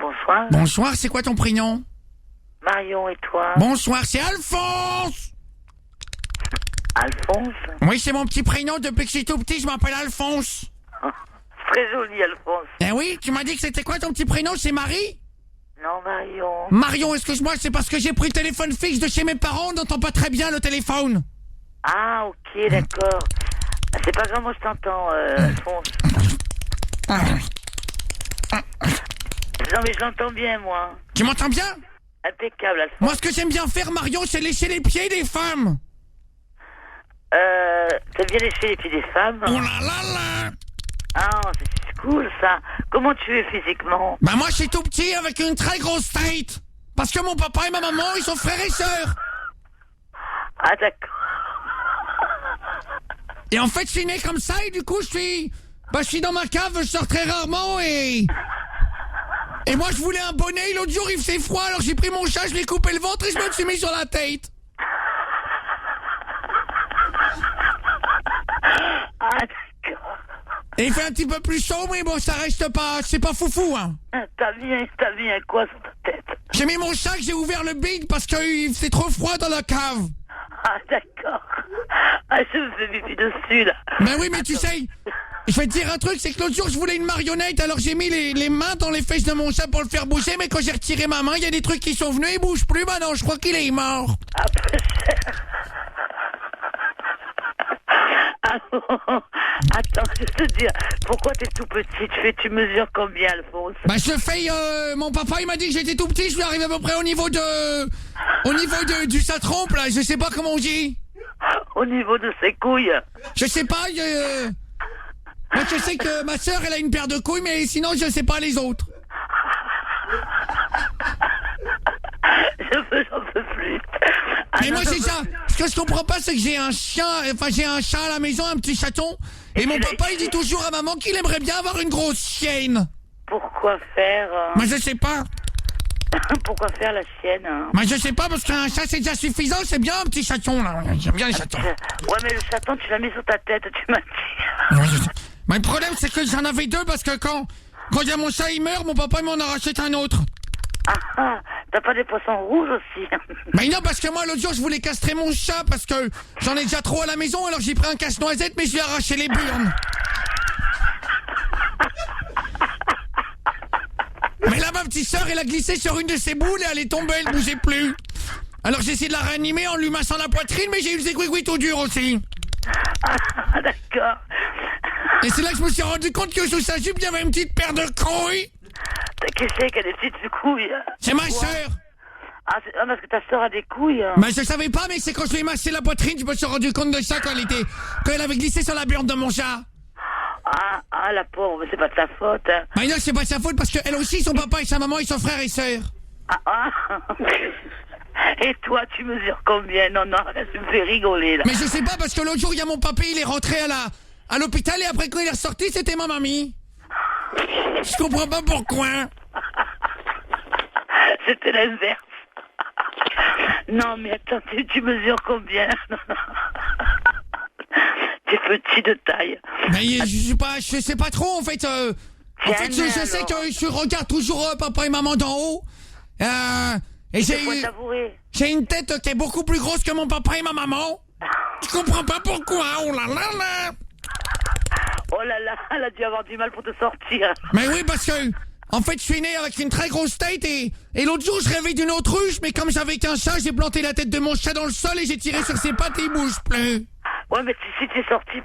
bonsoir. Bonsoir, c'est quoi ton prénom? Marion et toi? Bonsoir, c'est Alphonse. Alphonse? Oui, c'est mon petit prénom, depuis que je suis tout petit, je m'appelle Alphonse. Très joli, Alphonse. Eh oui, tu m'as dit que c'était quoi ton petit prénom, c'est Marie? Non, Marion. Marion, excuse-moi, c'est parce que j'ai pris le téléphone fixe de chez mes parents, on n'entend pas très bien le téléphone. Ah, ok, d'accord. C'est pas grave, moi je t'entends, Alphonse. Non, mais je l'entends bien, moi. Tu m'entends bien? Impeccable, Alphonse. Moi, ce que j'aime bien faire, Marion, c'est lécher les pieds des femmes. T'aimes bien lécher les pieds des femmes? Oh là là là. Ah, c'est cool, ça. Comment tu es physiquement? Bah moi, je suis tout petit avec une très grosse tête. Parce que mon papa et ma maman, ils sont frères et sœurs. Ah, d'accord. Et en fait, je suis né comme ça et du coup, je suis dans ma cave, je sors très rarement et moi, je voulais un bonnet. L'autre jour, il faisait froid, alors j'ai pris mon chat, je lui ai coupé le ventre et je me le suis mis sur la tête. Ah, d'accord. Et il fait un petit peu plus chaud, mais bon, ça reste pas, c'est pas foufou, hein. T'as mis un quoi sur ta tête? J'ai mis mon sac, j'ai ouvert le bide parce que c'est trop froid dans la cave. Ah, d'accord. Ah, je me fais pipi dessus, là. Ben oui, mais tu sais, je vais te dire un truc, c'est que l'autre jour, je voulais une marionnette, alors j'ai mis les mains dans les fesses de mon chat pour le faire bouger, mais quand j'ai retiré ma main, il y a des trucs qui sont venus, il bouge plus, bah non, je crois qu'il est mort. Ah, attends, je vais te dire, pourquoi t'es tout petit? Tu mesures combien, Alphonse? Bah je fais, mon papa il m'a dit que j'étais tout petit, je suis arrivé à peu près au niveau du sa trompe là, je sais pas comment on dit. Au niveau de ses couilles? Je sais pas, moi je sais que ma sœur elle a une paire de couilles, mais sinon je sais pas les autres. J'en peux plus. Mais moi c'est ça, ce que je comprends pas c'est que j'ai un chat à la maison, un petit chaton, et mon papa il dit toujours à maman qu'il aimerait bien avoir une grosse chienne. Pourquoi faire Moi je sais pas. Pourquoi faire la sienne? Moi je sais pas parce qu'un chat c'est déjà suffisant, c'est bien un petit chaton là, j'aime bien les chatons. Ouais mais le chaton tu l'as mis sur ta tête, tu m'as dit. Mais le problème c'est que j'en avais deux parce que quand il y a mon chat il meurt, mon papa il m'en a racheté un autre. Ah, t'as pas des poissons rouges aussi? Mais non, parce que moi l'autre jour je voulais castrer mon chat parce que j'en ai déjà trop à la maison, alors j'ai pris un casse-noisette mais je lui ai arraché les burnes. Mais là ma petite sœur elle a glissé sur une de ses boules et elle est tombée, elle bougeait plus. Alors j'ai essayé de la réanimer en lui massant la poitrine, mais j'ai eu le zégoui tout dur aussi. Ah, d'accord. Et c'est là que je me suis rendu compte que sous sa jupe il y avait une petite paire de couilles. Qui c'est qui a des petites couilles? C'est ma sœur. Ah, parce que ta sœur a des couilles. Mais je savais pas, mais c'est quand je lui ai massé la poitrine, je me suis rendu compte de ça quand elle avait glissé sur la burne de mon chat. Ah, la pauvre, mais c'est pas de sa faute. Hein. Mais non, c'est pas sa faute parce qu'elle aussi, son papa et sa maman, ils sont frères et sœurs. Ah. Et toi, tu mesures combien? Non, tu me fais rigoler là. Mais je sais pas parce que l'autre jour, il y a mon papy, il est rentré à l'hôpital et après quand il est ressorti, c'était ma mamie. Je comprends pas pourquoi. C'était l'inverse. Non, mais attends, tu mesures combien? T'es petit de taille. Mais je sais pas trop en fait. Je sais que je regarde toujours papa et maman d'en haut. Et j'ai une tête qui est beaucoup plus grosse que mon papa et ma maman. Je comprends pas pourquoi. Oh là là là. Oh là là, elle a dû avoir du mal pour te sortir. Mais oui, parce que, en fait, je suis né avec une très grosse tête et l'autre jour, je rêvais d'une autruche, mais comme j'avais qu'un chat, j'ai planté la tête de mon chat dans le sol et j'ai tiré sur ses pattes et il bouge plus. Ouais, mais si t'es sorti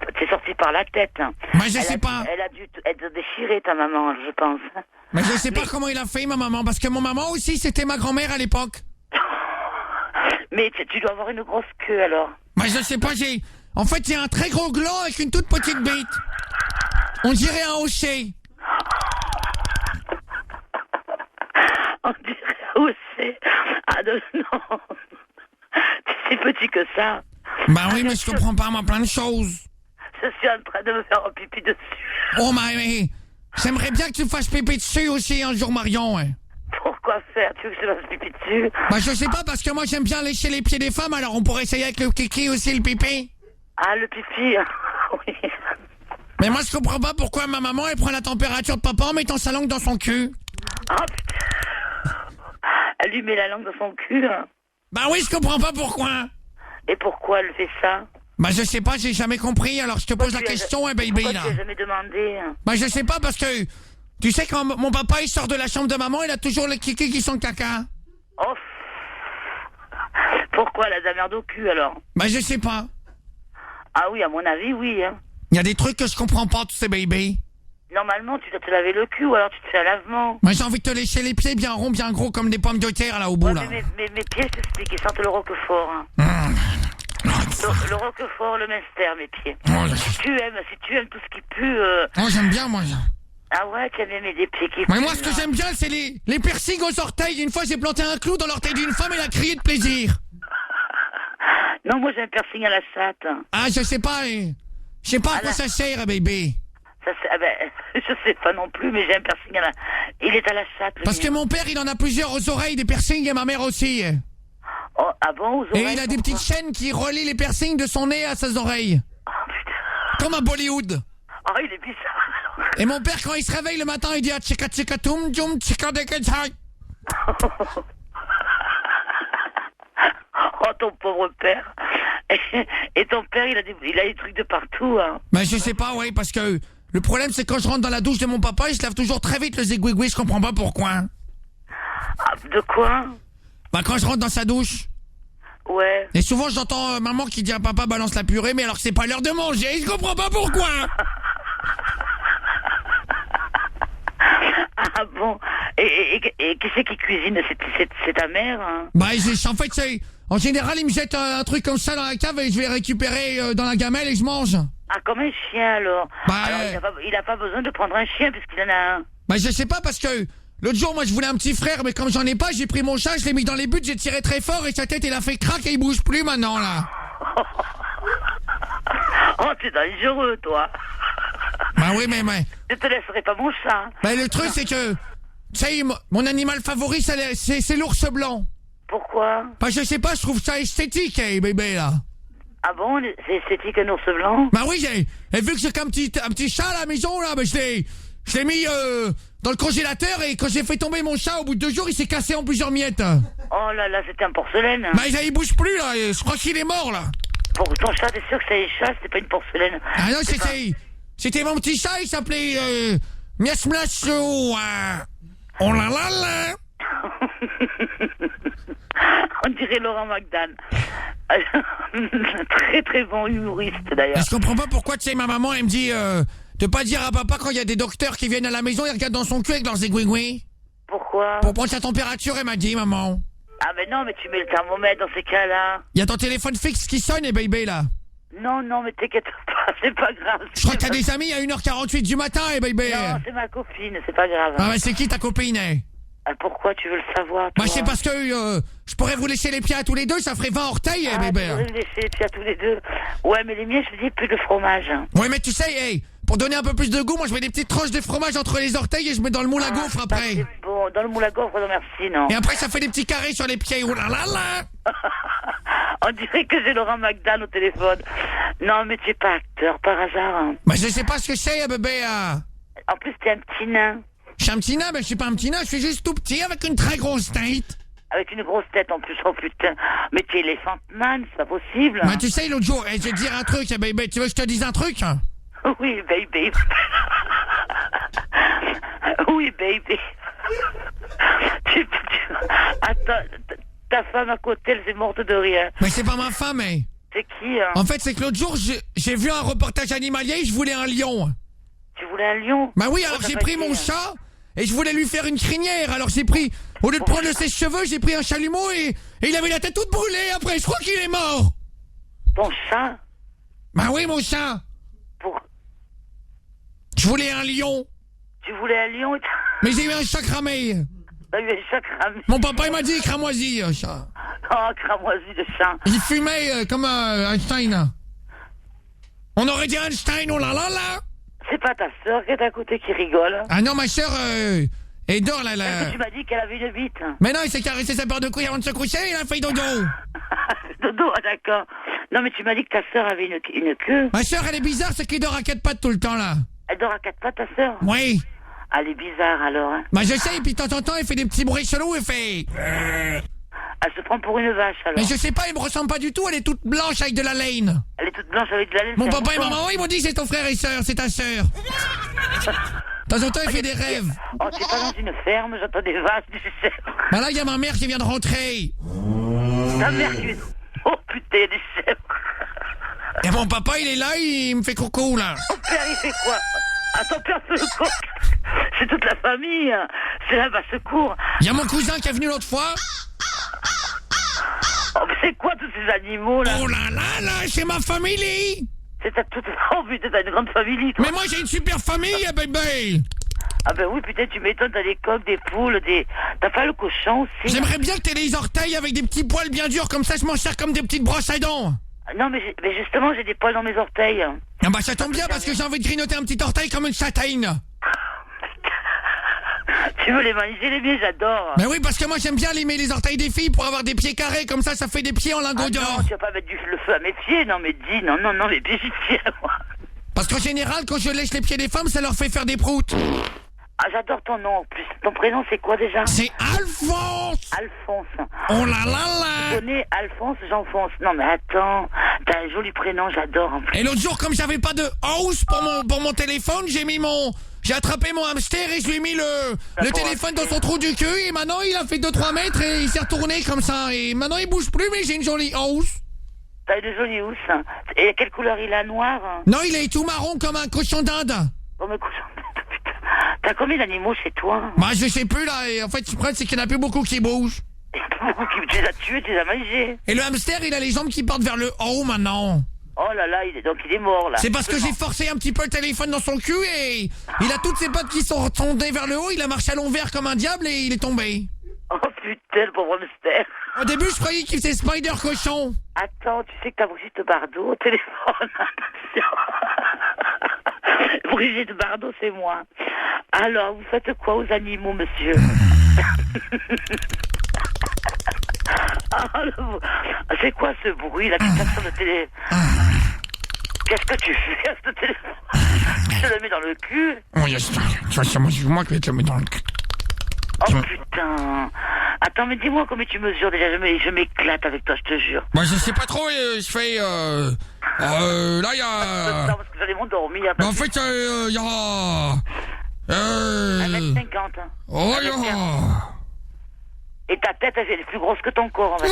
par la tête. Mais je sais pas. Elle a dû être déchirée, ta maman, je pense. Mais je sais pas comment il a fait, ma maman, parce que mon maman aussi, c'était ma grand-mère à l'époque. Mais tu dois avoir une grosse queue, alors. Mais je sais pas, j'ai un très gros gland avec une toute petite bite. On dirait un hocher. On dirait un hocher. Ah non. C'est petit que ça. Bah oui, mais je comprends pas, moi, plein de choses. Je suis en train de me faire un pipi dessus. Oh, mais j'aimerais bien que tu fasses pipi dessus aussi un jour, Marion. Hein. Pourquoi faire? Tu veux que je fasse pipi dessus? Bah je sais pas, parce que moi j'aime bien lécher les pieds des femmes, alors on pourrait essayer avec le kiki aussi, le pipi. Ah, le pipi, oui. Mais moi je comprends pas pourquoi ma maman elle prend la température de papa en mettant sa langue dans son cul. Ah putain. lui met la langue dans son cul. Bah oui, je comprends pas pourquoi. Et pourquoi elle fait ça? Bah je sais pas, j'ai jamais compris, alors je te pose la question, baby, pourquoi là. Tu l'as jamais demandé? Bah je sais pas, parce que... Tu sais, quand mon papa, il sort de la chambre de maman, il a toujours les kiki qui sont caca. Oh. Pourquoi elle a de la merde au cul, alors? Bah je sais pas. Ah oui, à mon avis, oui. Hein. Il y a des trucs que je comprends pas, tu sais, baby. Normalement, tu dois te laver le cul ou alors tu te fais un lavement. Moi, j'ai envie de te lécher les pieds bien ronds, bien gros, comme des pommes de terre, là, au bout, Ouais, là. mais mes pieds, je t'explique, ils sentent le roquefort. Hein. Le roquefort, le minster, mes pieds. Oh, si tu aimes tout ce qui pue... Oh, j'aime bien, moi. Ah ouais, tu aimes aimer des pieds qui puent. Mais moi, ce que j'aime bien, c'est les piercings aux orteils. Une fois, j'ai planté un clou dans l'orteil d'une femme et elle a crié de plaisir. Non, moi, j'ai un piercing à la chatte. Ah, je sais pas, je sais pas à quoi ça sert, baby. Je sais pas non plus, mais j'ai un piercing à la... Il est à la chatte. Parce que mon père, il en a plusieurs aux oreilles, des piercings, et ma mère aussi. Oh, ah bon, aux oreilles? Et il a des petites chaînes qui relient les piercings de son nez à ses oreilles. Oh, putain. Comme un Bollywood. Oh, il est bizarre. Et mon père, quand il se réveille le matin, il dit ah, tchika tchika toum toum tchika deka tchak. Oh, ton pauvre père. Et ton père, il a des trucs de partout. Hein. Ben, je sais pas, ouais, parce que le problème, c'est quand je rentre dans la douche de mon papa, il se lave toujours très vite le zigouigoui, je comprends pas pourquoi. Ah, de quoi? Ben, quand je rentre dans sa douche. Ouais. Et souvent, j'entends maman qui dit à papa balance la purée, mais alors que c'est pas l'heure de manger, je comprends pas pourquoi. Ah bon? Et qui c'est qui cuisine? C'est ta mère? Hein? Bah, en fait, en général, il me jette un truc comme ça dans la cave et je vais récupérer dans la gamelle et je mange. Ah, comme un chien, alors. Bah, alors, il a pas besoin de prendre un chien puisqu'il en a un. Bah, je sais pas parce que l'autre jour, moi, je voulais un petit frère, mais comme j'en ai pas, j'ai pris mon chat, je l'ai mis dans les buts, j'ai tiré très fort et sa tête, il a fait crack et il bouge plus maintenant, là. Oh, t'es dangereux, toi. Bah oui, mais... Je te laisserai pas mon chat. Bah, le truc, c'est que... Tu sais, mon animal favori, c'est l'ours blanc. Pourquoi? Bah, je sais pas, je trouve ça esthétique, bébé, là. Ah bon? C'est esthétique un ours blanc? Bah oui, et vu que j'ai qu'un petit chat à la maison, là, bah, je l'ai mis dans le congélateur et quand j'ai fait tomber mon chat, au bout de 2 jours, il s'est cassé en plusieurs miettes. Oh là là, c'était un porcelaine. Bah, il bouge plus, là, et je crois qu'il est mort, là. Pour ton chat, t'es sûr que c'est un chat, c'était pas une porcelaine? Ah non, c'était mon petit chat, il s'appelait Mias Mias, oh là là là. On dirait Laurent McDan. Très très bon humoriste d'ailleurs. Je comprends pas pourquoi, tu sais, ma maman, elle me dit de pas dire à papa quand il y a des docteurs qui viennent à la maison, ils regardent dans son cul avec leurs zigouigouis. Pourquoi? Pour prendre sa température, elle m'a dit, maman. Ah mais non, mais tu mets le thermomètre dans ces cas-là. Il y a ton téléphone fixe qui sonne, bébé, là. Non, mais t'inquiète pas, c'est pas grave. Je crois que t'as des amis à 1h48 du matin, bébé. Non, c'est ma copine, c'est pas grave. Ah bah c'est qui ta copine, Pourquoi tu veux le savoir, toi? Bah c'est parce que je pourrais vous laisser les pieds à tous les deux, ça ferait 20 orteils, bébé. Tu pourrais me laisser les pieds à tous les deux. Ouais, mais les miens, je te dis, plus de fromage. Ouais, mais tu sais, pour donner un peu plus de goût, moi je mets des petites tranches de fromage entre les orteils et je mets dans le moule à gaufre après. C'est bon, dans le moule à gaufre, non merci, non. Et après ça fait des petits carrés sur les pieds, oh là là là. On dirait que j'ai Laurent McDan au téléphone. Non, mais tu es pas acteur, par hasard. Hein. Bah je sais pas ce que c'est, bébé. En plus, t'es un petit nain. Je suis un petit nain, mais je suis pas un petit nain, je suis juste tout petit avec une très grosse tête. Avec une grosse tête en plus, oh putain. Mais tu es Elephant Man, c'est pas possible. Bah tu sais, l'autre jour, je vais te dire un truc, bébé, tu veux que je te dise un truc? Oui, baby. Oui, baby. Attends, ta femme à côté, elle s'est morte de rire. Mais c'est pas ma femme, C'est qui, hein? En fait, c'est que l'autre jour, j'ai vu un reportage animalier et je voulais un lion. Tu voulais un lion? Bah oui, alors j'ai pris mon chat et je voulais lui faire une crinière. Alors j'ai pris, au lieu de prendre le sèche-cheveux, j'ai pris un chalumeau et il avait la tête toute brûlée après. Je crois qu'il est mort. Ton chat? Bah oui, mon chat. Pour... Je voulais un lion. Tu voulais un lion? Mais j'ai eu un chat cramé. T'as eu un chat cramé? Mon papa, il m'a dit cramoisi, chat. Oh, cramoisi de chat. Il fumait comme Einstein. On aurait dit Einstein, oh là là là. C'est pas ta sœur qui est à côté qui rigole? Ah non, ma sœur, elle dort là. Parce que tu m'as dit qu'elle avait une bite. Mais non, il s'est caressé sa paire de couilles avant de se coucher, il a fait dodo. Dodo, d'accord. Non, mais tu m'as dit que ta sœur avait une queue. Ma sœur, elle est bizarre, c'est qu'elle dort à 4 pattes tout le temps là. Elle dort à 4 pattes, ta sœur? Oui. Ah, elle est bizarre, alors. Hein. Bah, je sais, et puis de temps en temps, elle fait des petits bruits chelous, elle fait... Elle se prend pour une vache, alors. Mais je sais pas, elle me ressemble pas du tout, elle est toute blanche avec de la laine. Elle est toute blanche avec de la laine. Mon papa et ma maman, ils m'ont dit c'est ton frère et sœur, c'est ta sœur. De temps en temps, elle fait des rêves. Oh, t'es pas dans une ferme, j'entends des vaches, tu sais. Bah là, il y a ma mère qui vient de rentrer. Ta mère qui est... Oh putain, des chèvres. Et mon papa, il est là, il me fait coucou, là. Ton père, il fait quoi? Ah, ton père fait le coq. C'est toute la famille. C'est là, bah, secours. Il y a mon cousin qui est venu l'autre fois. Oh, mais c'est quoi tous ces animaux, là? Oh là là là, c'est ma famille. C'est ta toute... Oh putain, t'as une grande famille, toi. Mais moi, j'ai une super famille, bébé. Ah ben oui, putain, tu m'étonnes, t'as des coqs, des poules, des... T'as pas le cochon aussi? J'aimerais bien que t'aies les orteils avec des petits poils bien durs, comme ça, je m'en sers comme des petites brosses à dents. Non, mais justement, j'ai des poils dans mes orteils. Ah bah ça tombe bien, parce que j'ai envie de grignoter un petit orteil comme une châtaigne. Tu veux les manger, les miens, j'adore. Mais oui, parce que moi, j'aime bien limer les orteils des filles pour avoir des pieds carrés, comme ça fait des pieds en lingots d'or. Non, tu vas pas mettre le feu à mes pieds, non, mais dis, non, mes pieds, j'y tiens, moi. Parce qu'en général, quand je lèche les pieds des femmes, ça leur fait faire des proutes. Ah, j'adore ton nom, en plus. Ton prénom, c'est quoi, déjà? C'est Alphonse. Alphonse. Oh là là là. Tu connais Alphonse, j'enfonce. Non, mais attends, t'as un joli prénom, j'adore, en plus. Et l'autre jour, comme j'avais pas de house pour mon téléphone, j'ai attrapé mon hamster et je lui ai mis le téléphone dans son trou du cul et maintenant il a fait 2-3 mètres et il s'est retourné comme ça et maintenant il bouge plus mais j'ai une jolie house. T'as une jolie housse. Et quelle couleur il a? Noir? Non, il est tout marron comme un cochon d'Inde. Oh, mais cochon d'Inde, putain. T'as combien d'animaux chez toi? Bah je sais plus là et en fait le problème c'est qu'il n'y en a plus beaucoup qui bougent. Il y a pas beaucoup qui... Tu les as tués, tu les as mangés. Et le hamster il a les jambes qui portent vers le haut maintenant. Oh là là, il est mort là. C'est parce que j'ai forcé un petit peu le téléphone dans son cul et il a toutes ses pattes qui sont tombées vers le haut, il a marché à l'envers comme un diable et il est tombé. Oh putain, le pauvre hamster. Au début je croyais qu'il faisait Spider cochon. Attends, tu sais que t'as Brigitte Bardot au téléphone. Brigitte Bardot, c'est moi. Alors, vous faites quoi aux animaux, monsieur? C'est quoi ce bruit là qui tape sur le télé? Qu'est-ce que tu fais à ce téléphone? Je le mets dans le cul? Oui, c'est moi qui vais te le mettre dans le cul. Oh putain. Attends, mais dis-moi combien tu mesures déjà, je m'éclate avec toi, je te jure. Moi je sais pas trop, je fais là il y a... Non, parce que j'allais m'endormir. En fait il y a... 1m50. Oh là. Et ta tête, elle est plus grosse que ton corps, en fait.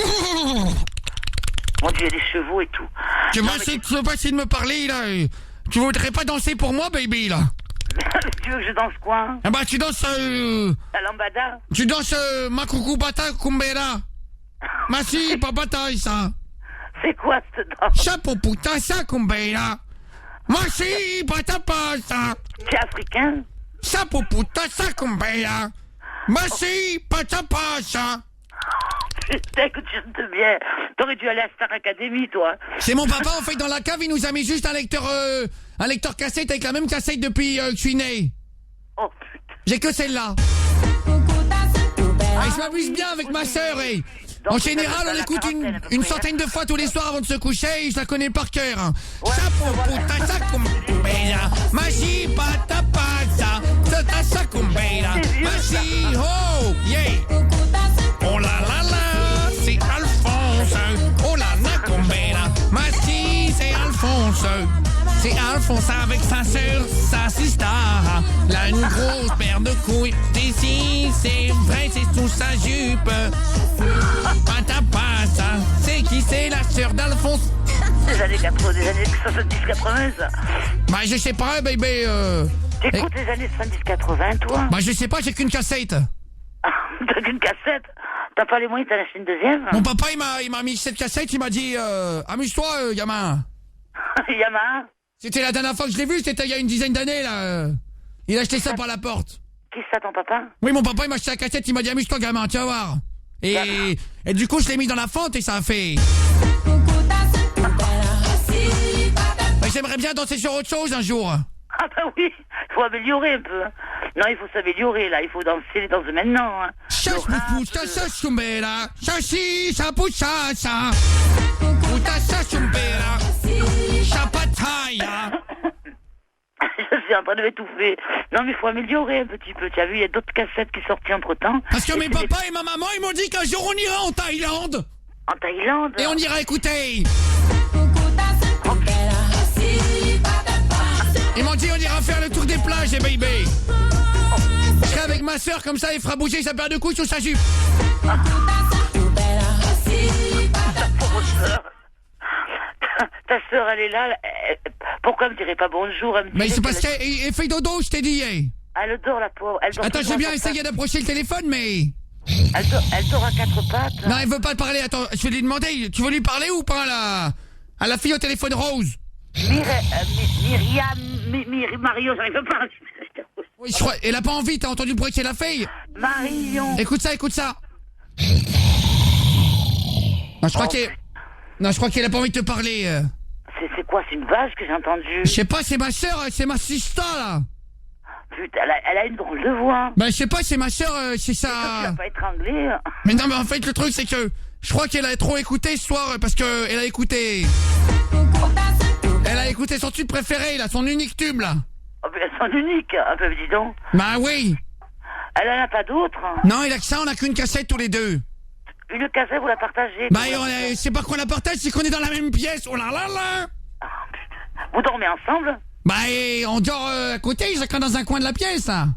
Mon Dieu, il y a des chevaux et tout. Tu veux pas essayer de me parler, là? Tu voudrais pas danser pour moi, baby, là? Tu veux que je danse quoi? Ah bah, tu danses... La lambada? Tu danses Makukubata Kumbera. Masi, papata, ça. C'est quoi, cette danse? Chapo puta, ça, Kumbera. Masi, patapa, ça. Tu es africain? Chapo puta, ça, Kumbera. Masi, patapa, ça. Putain, que tu chantes bien. T'aurais dû aller à Star Academy, toi. C'est mon papa, en fait, dans la cave, il nous a mis juste un lecteur cassette avec la même cassette depuis que je suis né. Oh, putain. J'ai que celle-là. Je m'amuse bien avec ma sœur et... En général, on l'écoute une centaine de fois tous les soirs avant de se coucher et je la connais par cœur. Chapo puta sacumbera, magi patapasa, sota sacumbera, magi ho, yeah. Oh la la la, c'est Alphonse. Oh la nacumbera, magi c'est Alphonse. C'est Alphonse avec sa sœur, sa sister. Là une grosse paire de couilles. D'ici, c'est vrai, c'est sous sa jupe. Patapasa, c'est qui? C'est la sœur d'Alphonse. Des années 80, des années 70-80, ça. Bah je sais pas, baby. T'écoutes les années 70-80, toi? Bah je sais pas, j'ai qu'une cassette. T'as qu'une cassette? T'as pas les moyens de t'en acheter une deuxième? Mon papa, il m'a mis cette cassette, il m'a dit amuse-toi, gamin. Yamaha? C'était la dernière fois que je l'ai vu, c'était il y a une dizaine d'années, là. Il a acheté ça par la porte. Qui c'est ça, ton papa? Oui, mon papa, il m'a acheté la cassette, il m'a dit amuse-toi, gamin, tu vas voir. Et du coup, je l'ai mis dans la fente et ça a fait... Mais j'aimerais bien danser sur autre chose un jour. Ah bah oui, il faut améliorer un peu. Non, il faut s'améliorer, là. Il faut danser les danses maintenant. Hein. Je suis en train de m'étouffer. Non, mais il faut améliorer un petit peu. Tu as vu, il y a d'autres cassettes qui sont sorties entre-temps. Parce que mes papas et ma maman, ils m'ont dit qu'un jour on ira en Thaïlande. En Thaïlande? Et on ira écouter. Ils m'ont dit on ira faire le tour des plages, les baby. Je serai avec ma soeur, comme ça, il fera bouger sa paire de couilles sur sa jupe. Ta pauvre soeur. Ta soeur, elle est là. Pourquoi elle me dirait pas bonjour? Mais c'est parce qu'elle fait dodo, je t'ai dit. Elle dort, la pauvre. Attends, j'ai bien essayé d'approcher le téléphone, mais... Elle dort à quatre pattes. Non, elle veut pas te parler. Attends, je vais lui demander. Tu veux lui parler ou pas à la fille au téléphone rose? Mario, j'arrive pas à... Oui, je crois... Elle a pas envie, t'as entendu le bruit qu'elle a fait? Marion. Écoute ça. Non, je crois qu'elle a pas envie de te parler. C'est quoi? C'est une vache que j'ai entendue? Je sais pas, c'est ma soeur, c'est ma sista, là. Putain, elle a une drôle de voix. Ben, je sais pas, c'est ma soeur, c'est ça... Tu vas pas étrangler. Mais non, mais en fait, le truc, c'est que... Je crois qu'elle a trop écouté ce soir, parce que elle a écouté... Elle a écouté son tube préféré, là, son unique tube, là. Oh, mais elles sont uniques, un peu, dis donc. Bah oui. Elle en a pas d'autres? Non, il a que ça, on a qu'une cassette tous les deux. Une cassette, vous la partagez? Bah, c'est pas qu'on la partage, c'est qu'on est dans la même pièce, oh là là là. Oh, putain. Vous dormez ensemble? Bah, on dort à côté, chacun dans un coin de la pièce, là.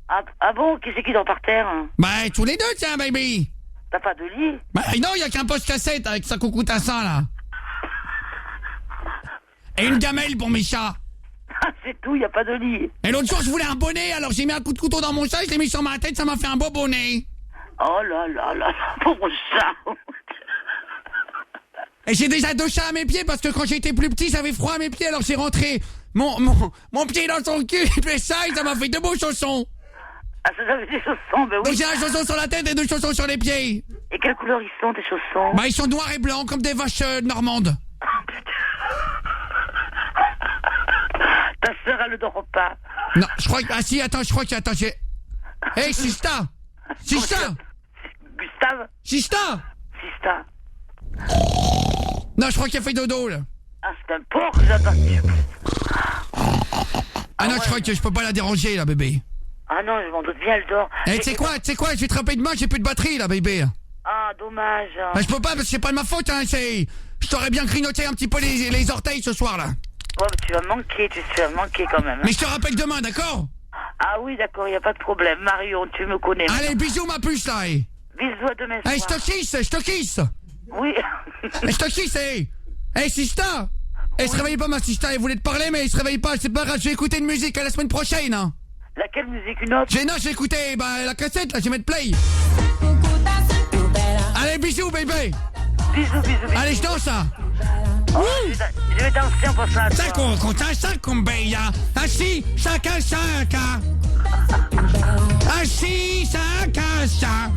Ah bon? Qui c'est qui dort par terre? Bah, tous les deux, tiens, baby. T'as pas de lit? Bah, non, il y a qu'un poste cassette avec sa coucoutassin, là. Et une gamelle pour mes chats. C'est tout, y a pas de lit. Et l'autre jour, je voulais un bonnet, alors j'ai mis un coup de couteau dans mon chat, je l'ai mis sur ma tête, ça m'a fait un beau bonnet. Oh là là là, pauvre chat. Et j'ai déjà deux chats à mes pieds, parce que quand j'étais plus petit, j'avais froid à mes pieds, alors j'ai rentré mon pied dans son cul, et puis ça m'a fait deux beaux chaussons. Ah, ça fait des chaussons, ben oui. Donc j'ai un chausson sur la tête et deux chaussons sur les pieds. Et quelle couleur ils sont, tes chaussons? Bah, ils sont noirs et blancs, comme des vaches normandes. Oh, putain. Ta sœur, elle ne dort pas. Non, je crois que... Ah si, attends, j'ai... Hey, Sista! Gustave? Sista! Non, je crois qu'il a fait dodo, là. Ah, c'est un porc que j'attends. Ah non, ouais. Je crois que je peux pas la déranger, là, bébé. Ah non, je m'en doute bien, elle dort. Eh, tu sais quoi, je vais te rappeler demain, j'ai plus de batterie, là, bébé. Ah, dommage. Bah, je peux pas, parce que c'est pas de ma faute, hein, c'est... Je t'aurais bien grignoté un petit peu les orteils ce soir, là. Ouais, mais tu vas manquer quand même. Hein. Mais je te rappelle demain, d'accord? Ah oui, d'accord, y a pas de problème. Marion, tu me connais. Allez, bisous, ma puce, là, eh. Bisous à demain soir. Eh, je te kiss. Oui. Je te kiss, eh. Eh, Sista. Elle se réveille pas, ma Sista, elle voulait te parler, mais elle se réveille pas, c'est pas grave, je vais écouter une musique à la semaine prochaine, hein. Laquelle musique, une autre? J'ai écouté, la cassette, là, je vais mettre play. Allez, bisous, baby. Bisous. Allez, je danse, là. Oh, je vais danser en passant à toi. Ça compte, ça compte, assis, chacun. Assis, chacun.